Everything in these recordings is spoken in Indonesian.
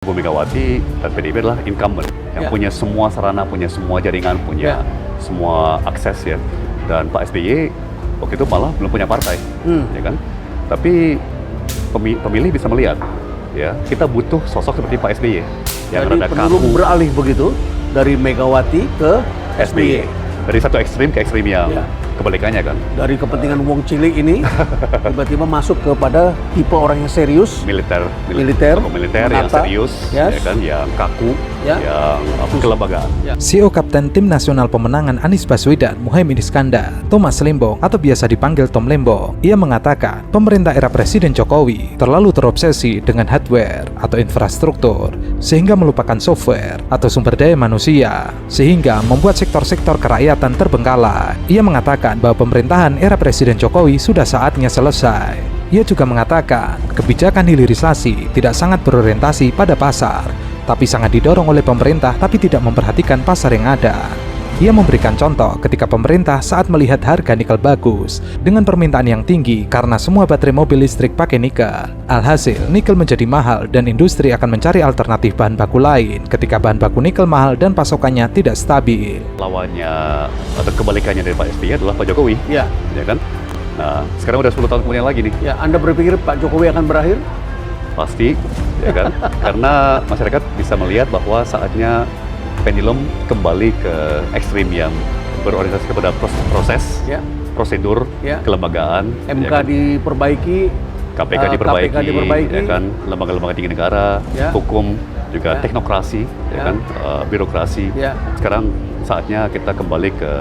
Bu Megawati dan PDIP adalah incumbent yang punya semua sarana, punya semua jaringan, punya semua akses ya. Dan Pak SBY waktu itu malah belum punya partai, ya kan? Tapi pemilih bisa melihat, ya kita butuh sosok seperti Pak SBY yang Jadi rada pendulum kaku. beralih begitu dari Megawati ke SBY. Dari satu ekstrim ke ekstrim yang kebalikannya kan. Dari kepentingan wong cilik ini tiba-tiba masuk kepada tipe orang yang serius, Militer Militer, yang menata, serius, ya kan, yang kaku, yang kelembagaan. CEO Kapten Tim Nasional Pemenangan Anies Baswedan, Muhaimin Iskandar, Thomas Lembong atau biasa dipanggil Tom Lembong, ia mengatakan pemerintah era Presiden Jokowi terlalu terobsesi dengan hardware atau infrastruktur sehingga melupakan software atau sumber daya manusia, sehingga membuat sektor-sektor kerakyatan terbengkalai. Ia mengatakan bahwa pemerintahan era Presiden Jokowi sudah saatnya selesai. Ia juga mengatakan kebijakan hilirisasi tidak sangat berorientasi pada pasar, tapi sangat didorong oleh pemerintah tapi tidak memperhatikan pasar yang ada. Ia memberikan contoh ketika pemerintah saat melihat harga nikel bagus dengan permintaan yang tinggi karena semua baterai mobil listrik pakai nikel. Alhasil, nikel menjadi mahal dan industri akan mencari alternatif bahan baku lain ketika bahan baku nikel mahal dan pasokannya tidak stabil. Lawannya atau kebalikannya dari Pak SBY adalah Pak Jokowi, ya kan? Nah, sekarang udah 10 tahun kemudian lagi nih. Ya, Anda berpikir Pak Jokowi akan berakhir? Pasti, ya kan? Karena masyarakat bisa melihat bahwa saatnya pendulum kembali ke ekstrim yang berorientasi kepada proses, prosedur, kelembagaan, MK ya kan? diperbaiki, KPK diperbaiki, ya kan? Lembaga-lembaga tinggi negara, hukum, juga teknokrasi, ya kan? Birokrasi. Sekarang saatnya kita kembali ke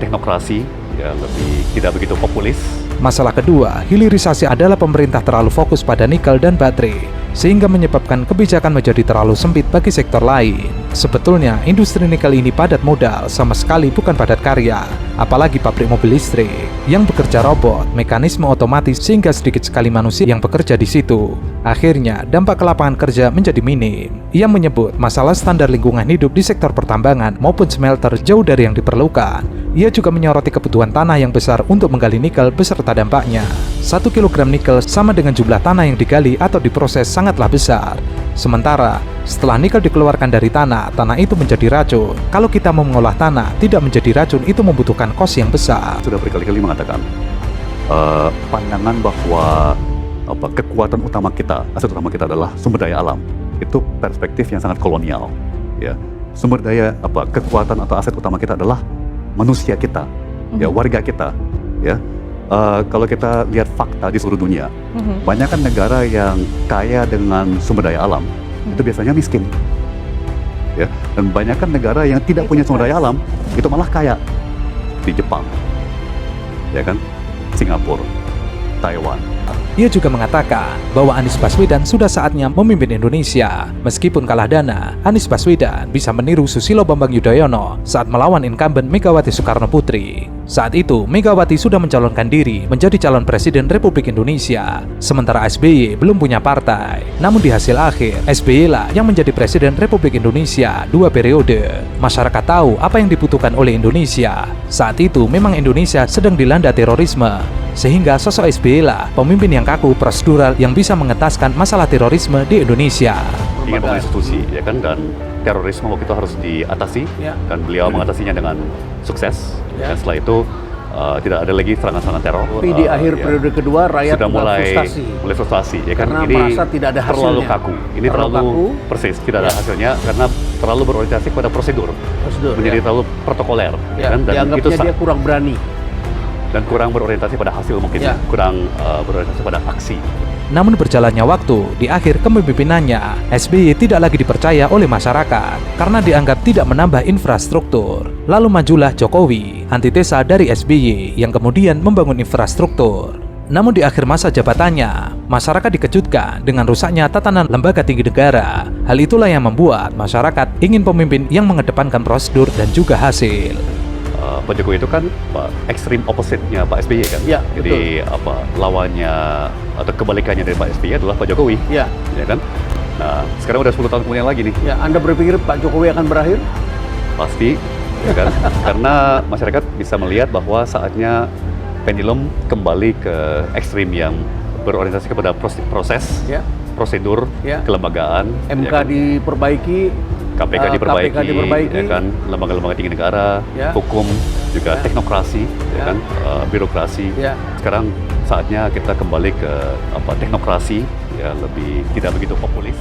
teknokrasi yang lebih tidak begitu populis. Masalah kedua, hilirisasi adalah pemerintah terlalu fokus pada nikel dan baterai, sehingga menyebabkan kebijakan menjadi terlalu sempit bagi sektor lain. Sebetulnya, industri nikel ini padat modal, sama sekali bukan padat karya, apalagi pabrik mobil listrik, yang bekerja robot, mekanisme otomatis, sehingga sedikit sekali manusia yang bekerja di situ. Akhirnya, dampak ke lapangan kerja menjadi minim. Ia menyebut masalah standar lingkungan hidup di sektor pertambangan maupun smelter jauh dari yang diperlukan. Ia juga menyoroti kebutuhan tanah yang besar untuk menggali nikel beserta dampaknya. 1 kg nikel sama dengan jumlah tanah yang digali atau diproses sangatlah besar. Sementara, setelah nikel dikeluarkan dari tanah, tanah itu menjadi racun. Kalau kita mau mengolah tanah, tidak menjadi racun itu membutuhkan kos yang besar. Sudah berkali-kali mengatakan, pandangan bahwa kekuatan utama kita, aset utama kita adalah sumber daya alam. Itu perspektif yang sangat kolonial. Ya, sumber daya kekuatan atau aset utama kita adalah manusia kita, ya warga kita, ya. Kalau kita lihat fakta di seluruh dunia, banyak kan negara yang kaya dengan sumber daya alam, itu biasanya miskin, ya. Dan banyak kan negara yang tidak punya sumber daya alam, itu malah kaya. Di Jepang, ya kan, Singapura, Taiwan. Ia juga mengatakan bahwa Anies Baswedan sudah saatnya memimpin Indonesia. Meskipun kalah dana, Anies Baswedan bisa meniru Susilo Bambang Yudhoyono saat melawan incumbent Megawati Soekarno Putri. Saat itu, Megawati sudah mencalonkan diri menjadi calon Presiden Republik Indonesia, sementara SBY belum punya partai. Namun di hasil akhir, SBY lah yang menjadi Presiden Republik Indonesia 2 periode. Masyarakat tahu apa yang dibutuhkan oleh Indonesia. Saat itu memang Indonesia sedang dilanda terorisme, sehingga sosok SBY lah pemimpin yang kaku prosedural yang bisa mengentaskan masalah terorisme di Indonesia. Ingin membangun institusi, ya kan, dan terorisme waktu itu harus diatasi, dan beliau mengatasinya dengan sukses. Dan setelah itu tidak ada lagi serangan-serangan teror. Tapi di akhir periode kedua rakyat sudah mulai frustasi, ya kan? Karena ini merasa tidak ada hasilnya. Terlalu kaku. Ini terlalu persis, tidak ada hasilnya karena terlalu berorientasi pada prosedur, menjadi terlalu protokoler, ya kan? Dan itu dia kurang berani. Dan kurang berorientasi pada hasil mungkin, kurang berorientasi pada aksi. Namun berjalannya waktu, di akhir kepemimpinannya, SBY tidak lagi dipercaya oleh masyarakat karena dianggap tidak menambah infrastruktur. Lalu majulah Jokowi, antitesa dari SBY yang kemudian membangun infrastruktur. Namun di akhir masa jabatannya, masyarakat dikejutkan dengan rusaknya tatanan lembaga tinggi negara. Hal itulah yang membuat masyarakat ingin pemimpin yang mengedepankan prosedur dan juga hasil. Pak Jokowi itu kan ekstrim opposite-nya Pak SBY kan. Jadi lawannya atau kebalikannya dari Pak SBY adalah Pak Jokowi, ya kan. Nah, sekarang udah 10 tahun kemudian lagi nih. Ya, Anda berpikir Pak Jokowi akan berakhir? Pasti, ya kan. Karena masyarakat bisa melihat bahwa saatnya pendulum kembali ke ekstrim yang berorientasi kepada proses, prosedur, Ya. kelembagaan, MK ya kan? diperbaiki, KPK diperbaiki, KPK diperbaiki. ya kan? Lembaga-lembaga tinggi negara, Ya. hukum, juga Ya. teknokrasi, ya Ya. kan? Birokrasi. ya, Sekarang saatnya kita kembali ke teknokrasi, ya lebih tidak begitu populis.